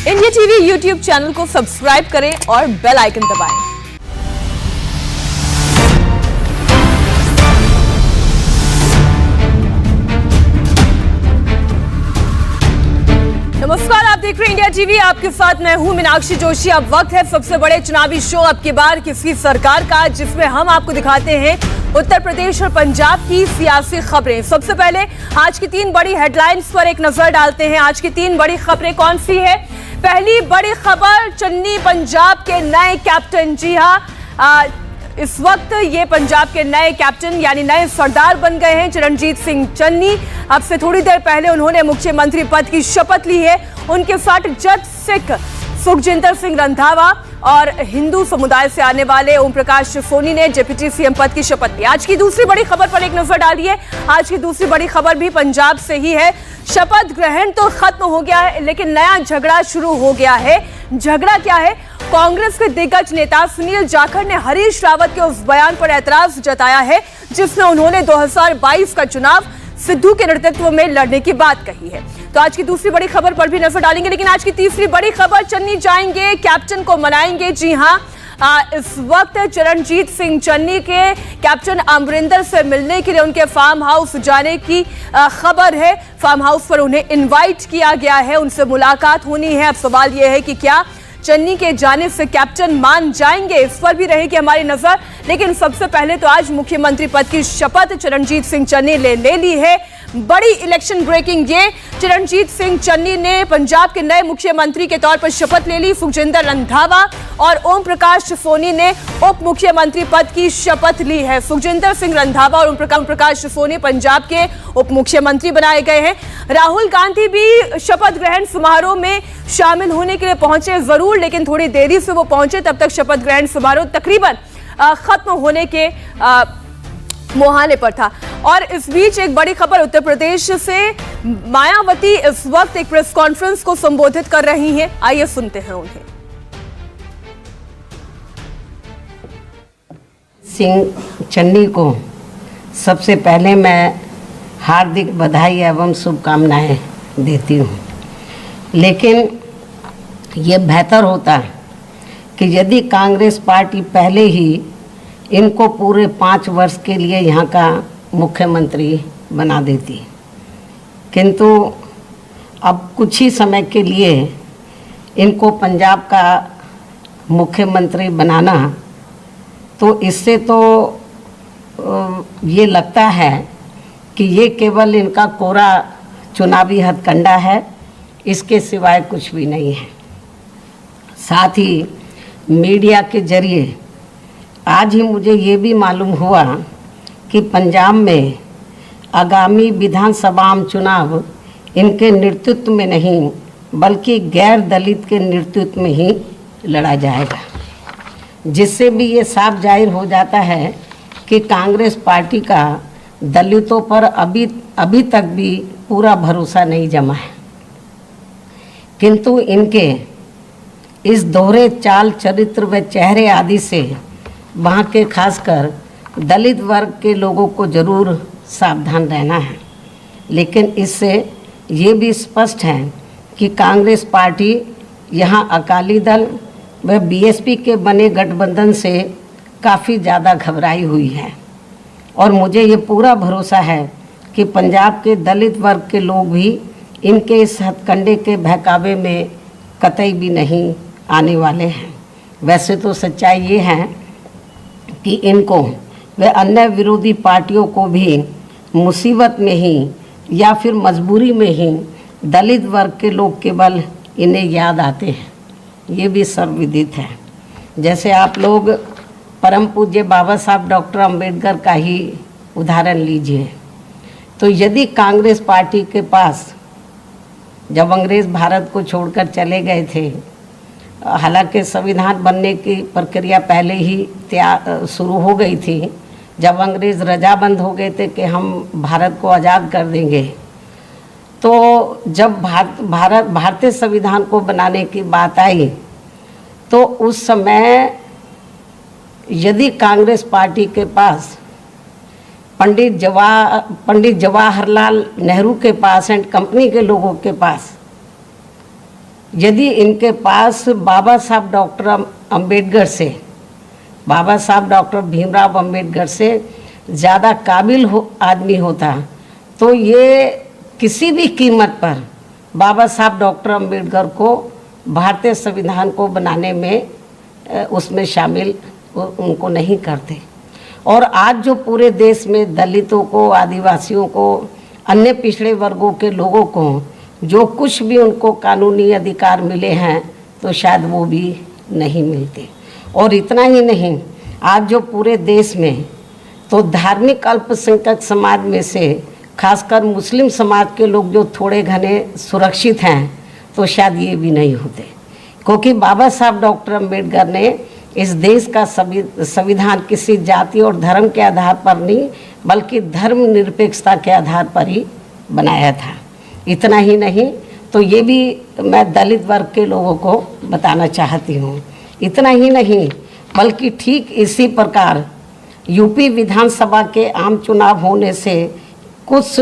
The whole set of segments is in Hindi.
इंडिया टीवी यूट्यूब चैनल को सब्सक्राइब करें और बेल आइकन दबाएं। नमस्कार, आप देख रहे हैं इंडिया टीवी। आपके साथ मैं हूं मीनाक्षी जोशी। अब वक्त है सबसे बड़े चुनावी शो अब की बार किसकी सरकार का, जिसमें हम आपको दिखाते हैं उत्तर प्रदेश और पंजाब की सियासी खबरें। सबसे पहले आज की 3 बड़ी हेडलाइंस पर एक नजर डालते हैं। आज की 3 बड़ी खबरें कौन सी है? पहली बड़ी खबर, चन्नी पंजाब के नए कैप्टन। जी हां, इस वक्त ये पंजाब के नए कैप्टन यानी नए सरदार बन गए हैं चरणजीत सिंह चन्नी। अब से थोड़ी देर पहले उन्होंने मुख्यमंत्री पद की शपथ ली है। उनके साथ जज सिख सुखजिंदर सिंह रंधावा और हिंदू समुदाय से आने वाले ओम प्रकाश सोनी ने डिप्टी सीएम पद की शपथ ली। आज की दूसरी बड़ी खबर पर एक नजर डालिए। आज की दूसरी बड़ी खबर भी पंजाब से ही है। शपथ ग्रहण तो खत्म हो गया है, लेकिन नया झगड़ा शुरू हो गया है। झगड़ा क्या है? कांग्रेस के दिग्गज नेता सुनील जाखड़ ने हरीश रावत के उस बयान पर ऐतराज जताया है जिसमें उन्होंने 2022 का चुनाव सिद्धू के नेतृत्व में लड़ने की बात कही है। तो आज की दूसरी बड़ी खबर पर भी नजर डालेंगे, लेकिन आज की तीसरी बड़ी खबर, चन्नी जाएंगे, कैप्टन को मनाएंगे। जी हां, इस वक्त चरणजीत सिंह चन्नी के कैप्टन अमरिंदर से मिलने के लिए उनके फार्म हाउस जाने की खबर है। फार्म हाउस पर उन्हें इनवाइट किया गया है, उनसे मुलाकात होनी है। अब सवाल यह है कि क्या चन्नी के जाने से कैप्टन मान जाएंगे, इस पर भी रहेगी हमारी नजर। लेकिन सबसे पहले तो आज मुख्यमंत्री पद की शपथ चरणजीत सिंह चन्नी ने ले ली है। बड़ी इलेक्शन ब्रेकिंग ये, चरणजीत सिंह चन्नी ने पंजाब के नए मुख्यमंत्री के तौर पर शपथ ले ली। सुखजिंदर रंधावा और ओम प्रकाश सोनी ने उप मुख्यमंत्री पद की शपथ ली है। सुखजिंदर सिंह रंधावा और ओम प्रकाश सोनी पंजाब के उप मुख्यमंत्री बनाए गए हैं। राहुल गांधी भी शपथ ग्रहण समारोह में शामिल होने के लिए पहुंचे जरूर, लेकिन थोड़ी देरी से वो पहुंचे। तब तक शपथ ग्रहण समारोह तकरीबन खत्म होने के मुहाने पर था। और इस बीच एक बड़ी खबर उत्तर प्रदेश से, मायावती इस वक्त एक प्रेस कॉन्फ्रेंस को संबोधित कर रही हैं। आइए सुनते हैं उन्हें। सिंह चन्नी को सबसे पहले मैं हार्दिक बधाई एवं शुभकामनाएं देती हूं, लेकिन ये बेहतर होता कि यदि कांग्रेस पार्टी पहले ही इनको पूरे 5 वर्ष के लिए यहाँ का मुख्यमंत्री बना देती, किंतु अब कुछ ही समय के लिए इनको पंजाब का मुख्यमंत्री बनाना, तो इससे तो ये लगता है कि ये केवल इनका कोरा चुनावी हथकंडा है, इसके सिवाय कुछ भी नहीं है। साथ ही मीडिया के जरिए आज ही मुझे ये भी मालूम हुआ कि पंजाब में आगामी विधानसभा चुनाव इनके नेतृत्व में नहीं बल्कि गैर दलित के नेतृत्व में ही लड़ा जाएगा, जिससे भी ये साफ जाहिर हो जाता है कि कांग्रेस पार्टी का दलितों पर अभी तक भी पूरा भरोसा नहीं जमा है। किंतु इनके इस दोहरे चाल चरित्र व चेहरे आदि से वहाँ के खासकर दलित वर्ग के लोगों को ज़रूर सावधान रहना है। लेकिन इससे ये भी स्पष्ट है कि कांग्रेस पार्टी यहाँ अकाली दल व बीएसपी के बने गठबंधन से काफ़ी ज़्यादा घबराई हुई है। और मुझे ये पूरा भरोसा है कि पंजाब के दलित वर्ग के लोग भी इनके इस हथकंडे के बहकावे में कतई भी नहीं आने वाले हैं। वैसे तो सच्चाई ये है कि इनको व अन्य विरोधी पार्टियों को भी मुसीबत में ही या फिर मजबूरी में ही दलित वर्ग के लोग केवल इन्हें याद आते हैं, ये भी सर्वविदित है। जैसे आप लोग परम पूज्य बाबा साहब डॉक्टर अंबेडकर का ही उदाहरण लीजिए। तो यदि कांग्रेस पार्टी के पास जब अंग्रेज़ भारत को छोड़कर चले गए थे, हालांकि संविधान बनने की प्रक्रिया पहले ही शुरू हो गई थी, जब अंग्रेज़ रजाबंद हो गए थे कि हम भारत को आज़ाद कर देंगे, तो जब भारतीय संविधान को बनाने की बात आई तो उस समय यदि कांग्रेस पार्टी के पास पंडित जवाहरलाल नेहरू के पास एंड कंपनी के लोगों के पास यदि इनके पास बाबा साहब डॉक्टर अम्बेडकर से, बाबा साहब डॉक्टर भीमराव अम्बेडकर से ज़्यादा काबिल आदमी होता तो ये किसी भी कीमत पर बाबा साहब डॉक्टर अम्बेडकर को भारतीय संविधान को बनाने में उसमें शामिल उनको नहीं करते। और आज जो पूरे देश में दलितों को, आदिवासियों को, अन्य पिछड़े वर्गों के लोगों को जो कुछ भी उनको कानूनी अधिकार मिले हैं तो शायद वो भी नहीं मिलते। और इतना ही नहीं, आज जो पूरे देश में तो धार्मिक अल्पसंख्यक समाज में से खासकर मुस्लिम समाज के लोग जो थोड़े घने सुरक्षित हैं तो शायद ये भी नहीं होते, क्योंकि बाबा साहब डॉक्टर अम्बेडकर ने इस देश का संविधान किसी जाति और धर्म के आधार पर नहीं बल्कि धर्मनिरपेक्षता के आधार पर ही बनाया था। इतना ही नहीं तो ये भी मैं दलित वर्ग के लोगों को बताना चाहती हूँ। इतना ही नहीं बल्कि ठीक इसी प्रकार यूपी विधानसभा के आम चुनाव होने से कुछ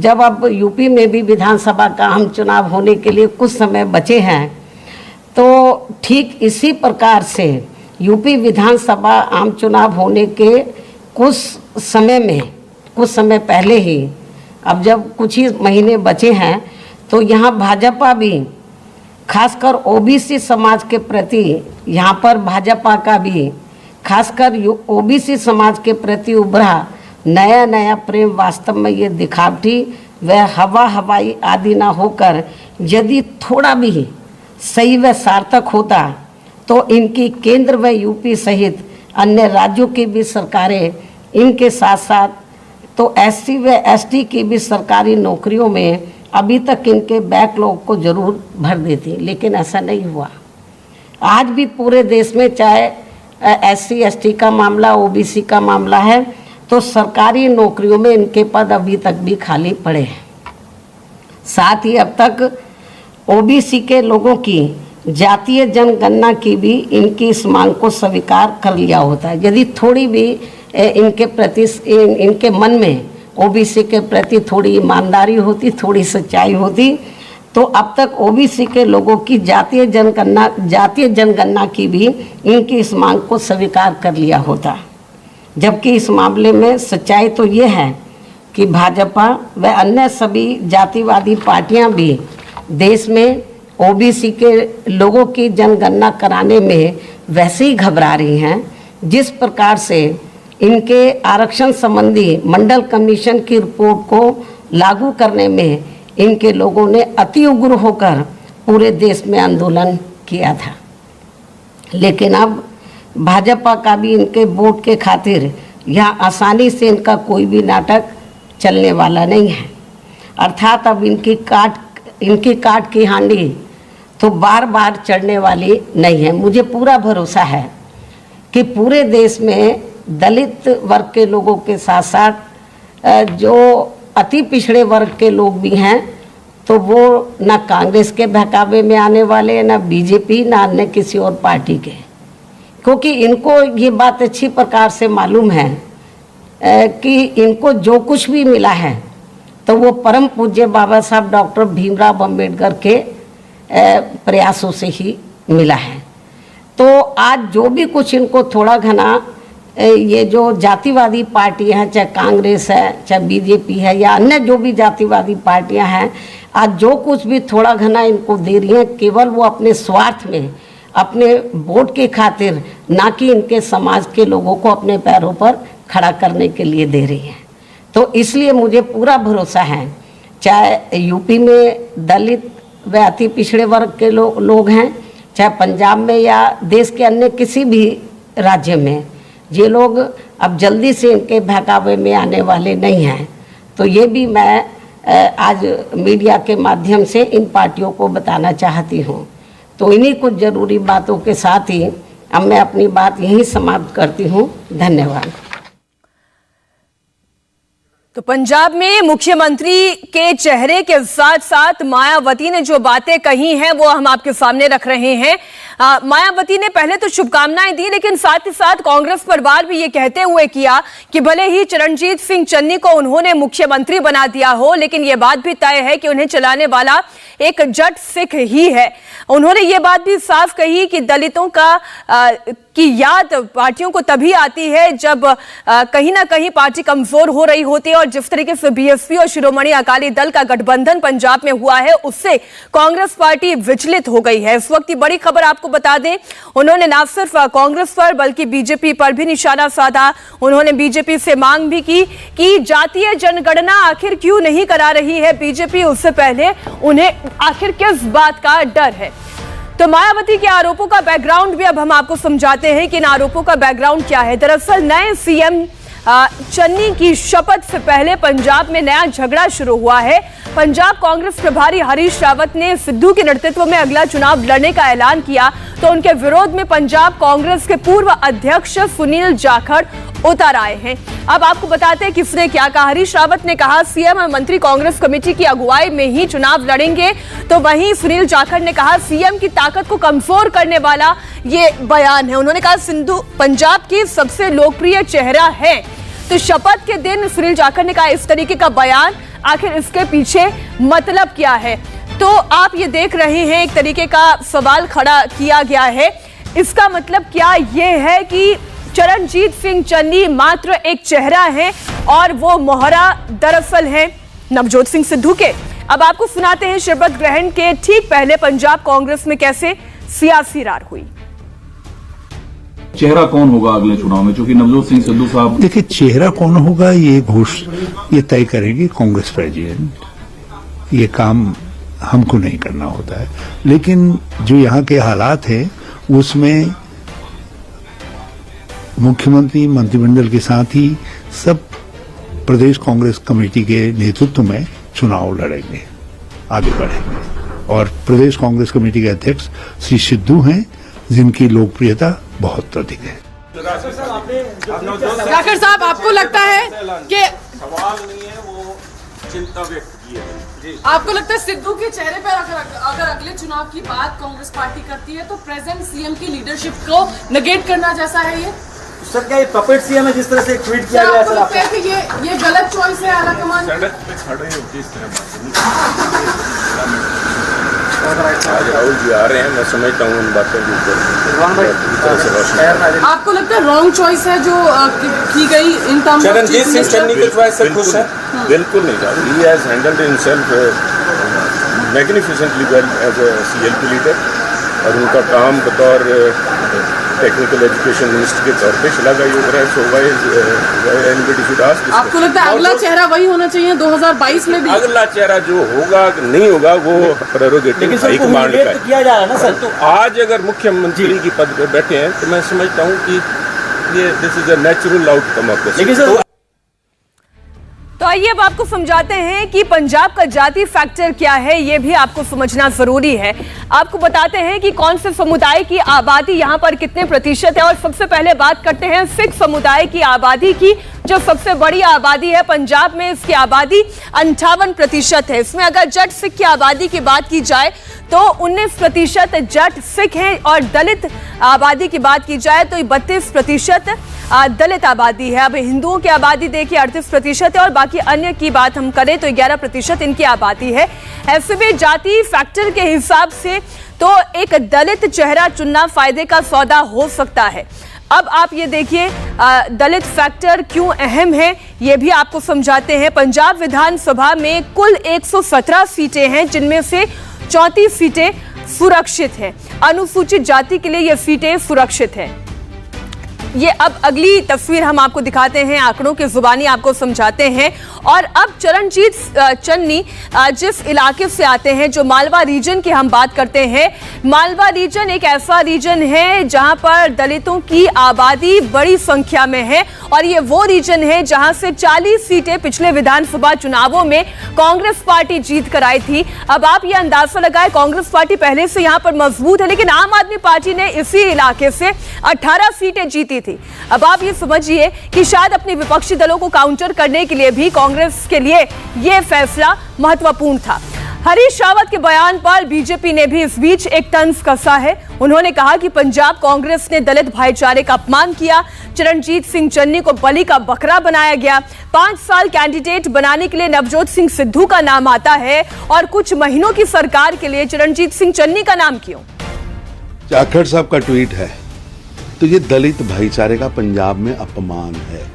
जब अब यूपी में भी विधानसभा का आम चुनाव होने के लिए कुछ समय बचे हैं तो ठीक इसी प्रकार से यूपी विधानसभा आम चुनाव होने के कुछ समय पहले ही, अब जब कुछ ही महीने बचे हैं तो यहाँ भाजपा भी खासकर ओबीसी समाज के प्रति, यहाँ पर भाजपा का भी खासकर ओबीसी समाज के प्रति उभरा नया नया प्रेम वास्तव में ये दिखावटी व हवाई आदि ना होकर यदि थोड़ा भी सही व सार्थक होता तो इनकी केंद्र व यूपी सहित अन्य राज्यों की भी सरकारें इनके साथ साथ तो एससी व एसटी की भी सरकारी नौकरियों में अभी तक इनके बैकलॉग को जरूर भर देती, लेकिन ऐसा नहीं हुआ। आज भी पूरे देश में चाहे एससी एसटी का मामला, ओबीसी का मामला है तो सरकारी नौकरियों में इनके पद अभी तक भी खाली पड़े हैं। साथ ही अब तक ओबीसी के लोगों की जातीय जनगणना की भी इनकी इस मांग को स्वीकार कर लिया होता है। यदि थोड़ी भी इनके प्रति इनके मन में ओबीसी के प्रति थोड़ी ईमानदारी होती, थोड़ी सच्चाई होती तो अब तक ओबीसी के लोगों की जातीय जनगणना की भी इनकी इस मांग को स्वीकार कर लिया होता। जबकि इस मामले में सच्चाई तो ये है कि भाजपा व अन्य सभी जातिवादी पार्टियां भी देश में ओबीसी के लोगों की जनगणना कराने में वैसे ही घबरा रही हैं जिस प्रकार से इनके आरक्षण संबंधी मंडल कमीशन की रिपोर्ट को लागू करने में इनके लोगों ने अति उग्र होकर पूरे देश में आंदोलन किया था। लेकिन अब भाजपा का भी इनके वोट के खातिर यहाँ आसानी से इनका कोई भी नाटक चलने वाला नहीं है। अर्थात अब इनकी काट की हांडी तो बार बार चढ़ने वाली नहीं है। मुझे पूरा भरोसा है कि पूरे देश में दलित वर्ग के लोगों के साथ साथ जो अति पिछड़े वर्ग के लोग भी हैं तो वो ना कांग्रेस के बहकावे में आने वाले, ना बीजेपी, ना अन्य किसी और पार्टी के, क्योंकि इनको ये बात अच्छी प्रकार से मालूम है कि इनको जो कुछ भी मिला है तो वो परम पूज्य बाबा साहब डॉक्टर भीमराव अम्बेडकर के प्रयासों से ही मिला है। तो आज जो भी कुछ इनको थोड़ा घना ये जो जातिवादी पार्टी हैं, चाहे कांग्रेस है, चाहे बीजेपी है या अन्य जो भी जातिवादी पार्टियां हैं, आज जो कुछ भी थोड़ा घना इनको दे रही हैं केवल वो अपने स्वार्थ में, अपने वोट के खातिर, ना कि इनके समाज के लोगों को अपने पैरों पर खड़ा करने के लिए दे रही हैं। तो इसलिए मुझे पूरा भरोसा है, चाहे यूपी में दलित व अति पिछड़े वर्ग के लोग हैं, चाहे पंजाब में या देश के अन्य किसी भी राज्य में, ये लोग अब जल्दी से इनके बहकावे में आने वाले नहीं हैं। तो ये भी मैं आज मीडिया के माध्यम से इन पार्टियों को बताना चाहती हूँ। तो इन्हीं कुछ ज़रूरी बातों के साथ ही अब मैं अपनी बात यहीं समाप्त करती हूँ। धन्यवाद। तो पंजाब में मुख्यमंत्री के चेहरे के साथ साथ मायावती ने जो बातें कही हैं वो हम आपके सामने रख रहे हैं। मायावती ने पहले तो शुभकामनाएं दी, लेकिन साथ ही साथ कांग्रेस पर वार भी ये कहते हुए किया कि भले ही चरणजीत सिंह चन्नी को उन्होंने मुख्यमंत्री बना दिया हो, लेकिन ये बात भी तय है कि उन्हें चलाने वाला एक जट सिख ही है। उन्होंने ये बात भी साफ कही कि दलितों की याद पार्टियों को तभी आती है जब कहीं ना कहीं पार्टी कमजोर हो रही होती है, और जिस तरीके से बीएसपी और शिरोमणि अकाली दल का गठबंधन पंजाब में हुआ है उससे कांग्रेस पार्टी विचलित हो गई है। इस वक्त की बड़ी खबर आपको बता दें, उन्होंने न सिर्फ कांग्रेस पर बल्कि बीजेपी पर भी निशाना साधा। उन्होंने बीजेपी से मांग भी की कि जातीय जनगणना आखिर क्यों नहीं करा रही है बीजेपी, उससे पहले उन्हें आखिर किस बात का डर है। तो मायावती के आरोपों का बैकग्राउंड भी अब हम आपको समझाते हैं कि इन आरोपों का बैकग्राउंड क्या है। दरअसल नए सीएम चन्नी की शपथ से पहले पंजाब में नया झगड़ा शुरू हुआ है। पंजाब कांग्रेस प्रभारी हरीश रावत ने सिद्धू के नेतृत्व में अगला चुनाव लड़ने का ऐलान किया, तो उनके विरोध में पंजाब कांग्रेस के पूर्व अध्यक्ष सुनील जाखड़ उतर आए हैं। अब आपको बताते हैं किसने क्या कहा। हरीश रावत ने कहा सीएम और मंत्री कांग्रेस कमेटी की अगुवाई में ही चुनाव लड़ेंगे, तो वहीं सुनील जाखड़ ने कहा सीएम की ताकत को कमजोर करने वाला ये बयान है। उन्होंने कहा सिद्धू पंजाब की सबसे लोकप्रिय चेहरा है। तो शपथ के दिन सुनील जाखड़ ने कहा इस तरीके का बयान, आखिर इसके पीछे मतलब क्या है। तो आप ये देख रहे हैं एक तरीके का सवाल खड़ा किया गया है। इसका मतलब क्या ये है कि चरणजीत सिंह चन्नी मात्र एक चेहरा है और वो मोहरा दरअसल है नवजोत सिंह सिद्धू के। अब आपको सुनाते हैं शपथ ग्रहण के ठीक पहले पंजाब कांग्रेस में कैसे सियासी रार हुई। चेहरा कौन होगा अगले चुनाव में, क्योंकि नवजोत सिंह सिद्धू साहब। देखिए, चेहरा कौन होगा ये तय करेगी कांग्रेस प्रेसिडेंट। ये काम हमको नहीं करना होता है, लेकिन जो यहाँ के हालात हैं उसमें मुख्यमंत्री मंत्रिमंडल के साथ ही सब प्रदेश कांग्रेस कमेटी के नेतृत्व में चुनाव लड़ेंगे, आगे बढ़ेंगे। और प्रदेश कांग्रेस कमेटी के अध्यक्ष श्री सिद्धू हैं, जिनकी लोकप्रियता बहुत अधिक है। जाखड़ साहब, आपको लगता है कि सवाल नहीं है, वो चिंता व्यक्त की है जी। आपको लगता है सिद्धू के चेहरे पर अगर अगले चुनाव की बात कांग्रेस पार्टी करती है तो प्रेजेंट सीएम की लीडरशिप को नेगेट करना जैसा है ये? सर क्या ये पपेट सीएम है जिस तरह से ट्वीट किया गया? आपको लगता है कि ये गलत चॉइस है आला कमान? आज राहुल जी आ रहे हैं, मैं समझता हूँ उन बातों के ऊपर। आपको लगता है रॉन्ग चॉइस है जो की गई इन टर्म्स? चरणजीत सिंह चन्नी की चॉइस से खुश है? बिल्कुल नहीं Rahul, he has handled himself magnificently well as a CLP leader, और उनका काम बतौर टेक्निकल एजुकेशन मिनिस्टर के तौर पे शलाघाई हो रहा है। So why anybody should ask. आपको लगता है अगला चेहरा वही होना चाहिए 2022 में भी? अगला चेहरा जो होगा नहीं होगा वो प्रेरोगेटिव हाईकमांड का किया जा रहा है ना सर। तो आज अगर मुख्यमंत्री की पद पे बैठे हैं तो मैं समझता हूँ कि ये this is a natural outcome of this. तो आइए अब आपको समझाते हैं कि पंजाब का जाति फैक्टर क्या है, ये भी आपको समझना जरूरी है। आपको बताते हैं कि कौन से समुदाय की आबादी यहाँ पर कितने प्रतिशत है। और सबसे पहले बात करते हैं सिख समुदाय की आबादी की, जो सबसे बड़ी आबादी है पंजाब में। इसकी आबादी 58% है। इसमें अगर जट सिख की आबादी की बात की जाए तो 19% जट सिख हैं, और दलित आबादी की बात की जाए तो 32% दलित आबादी है। अब हिंदुओं की आबादी देखिए 38% है, और बाकी अन्य की बात हम करें तो 11% इनकी आबादी है। ऐसे में जाति फैक्टर के हिसाब से तो एक दलित चेहरा चुनना फायदे का सौदा हो सकता है। अब आप ये देखिए दलित फैक्टर क्यों अहम है, ये भी आपको समझाते हैं। पंजाब विधानसभा में कुल 117 सीटें हैं, जिनमें से 34 सीटें सुरक्षित हैं। अनुसूचित जाति के लिए ये सीटें सुरक्षित हैं। ये अब अगली तस्वीर हम आपको दिखाते हैं, आंकड़ों की जुबानी आपको समझाते हैं। और अब चरणजीत चन्नी जिस इलाके से आते हैं, जो मालवा रीजन की हम बात करते हैं, मालवा रीजन एक ऐसा रीजन है जहां पर दलितों की आबादी बड़ी संख्या में है, और ये वो रीजन है जहां से 40 सीटें पिछले विधानसभा चुनावों में कांग्रेस पार्टी जीत कर आई थी। अब आप ये अंदाजा लगाए, कांग्रेस पार्टी पहले से यहां पर मजबूत है, लेकिन आम आदमी पार्टी ने इसी इलाके से 18 सीटें जीती थी। अब आप ये समझिए कि शायद अपने विपक्षी दलों को काउंटर करने के लिए भी कांग्रेस कांग्रेस के लिए यह फैसला महत्वपूर्ण था। हरीश रावत के बयान पर बीजेपी ने भी इस बीच एक तंज कसा है। उन्होंने कहा कि पंजाब कांग्रेस ने दलित भाईचारे का अपमान किया, चरणजीत सिंह चन्नी को बलि का बकरा बनाया गया। 5 साल कैंडिडेट बनाने के लिए नवजोत सिंह सिद्धू का नाम आता है और कुछ महीनों की सरकार के लिए चरणजीत सिंह चन्नी का नाम क्यों? जाखड़ साहब का ट्वीट है तो ये दलित भाईचारे का पंजाब में अपमान है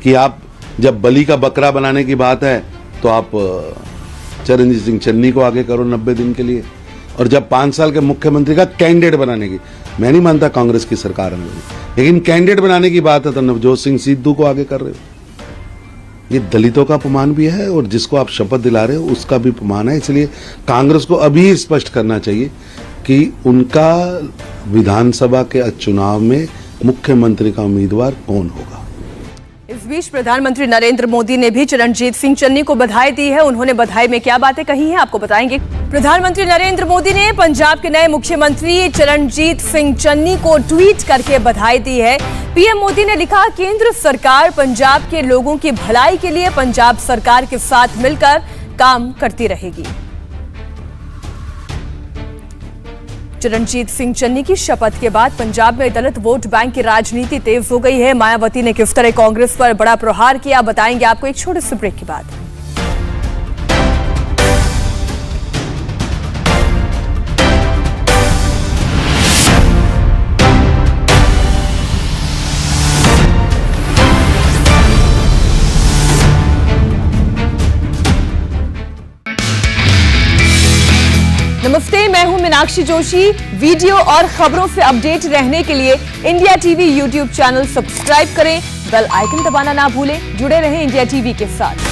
कि आप जब बलि का बकरा बनाने की बात है तो आप चरणजीत सिंह चन्नी को आगे करो 90 दिन के लिए, और जब 5 साल के मुख्यमंत्री का कैंडिडेट बनाने की, मैं नहीं मानता कांग्रेस की सरकार में, लेकिन कैंडिडेट बनाने की बात है तो नवजोत सिंह सिद्धू को आगे कर रहे हो। ये दलितों का अपमान भी है और जिसको आप शपथ दिला रहे हो उसका भी अपमान है। इसलिए कांग्रेस को अभी स्पष्ट करना चाहिए कि उनका विधानसभा के चुनाव में मुख्यमंत्री का उम्मीदवार कौन होगा। इस बीच प्रधानमंत्री नरेंद्र मोदी ने भी चरणजीत सिंह चन्नी को बधाई दी है। उन्होंने बधाई में क्या बातें कही हैं आपको बताएंगे। प्रधानमंत्री नरेंद्र मोदी ने पंजाब के नए मुख्यमंत्री चरणजीत सिंह चन्नी को ट्वीट करके बधाई दी है। पीएम मोदी ने लिखा, केंद्र सरकार पंजाब के लोगों की भलाई के लिए पंजाब सरकार के साथ मिलकर काम करती रहेगी। चरणजीत सिंह चन्नी की शपथ के बाद पंजाब में दलित वोट बैंक की राजनीति तेज हो गई है। मायावती ने किस तरह कांग्रेस पर बड़ा प्रहार किया बताएंगे आपको एक छोटे से ब्रेक के बाद। नमस्ते, मैं हूं मीनाक्षी जोशी। वीडियो और खबरों से अपडेट रहने के लिए India TV YouTube channel subscribe करें, बेल आइकन दबाना ना भूलें। जुड़े रहें इंडिया टीवी के साथ।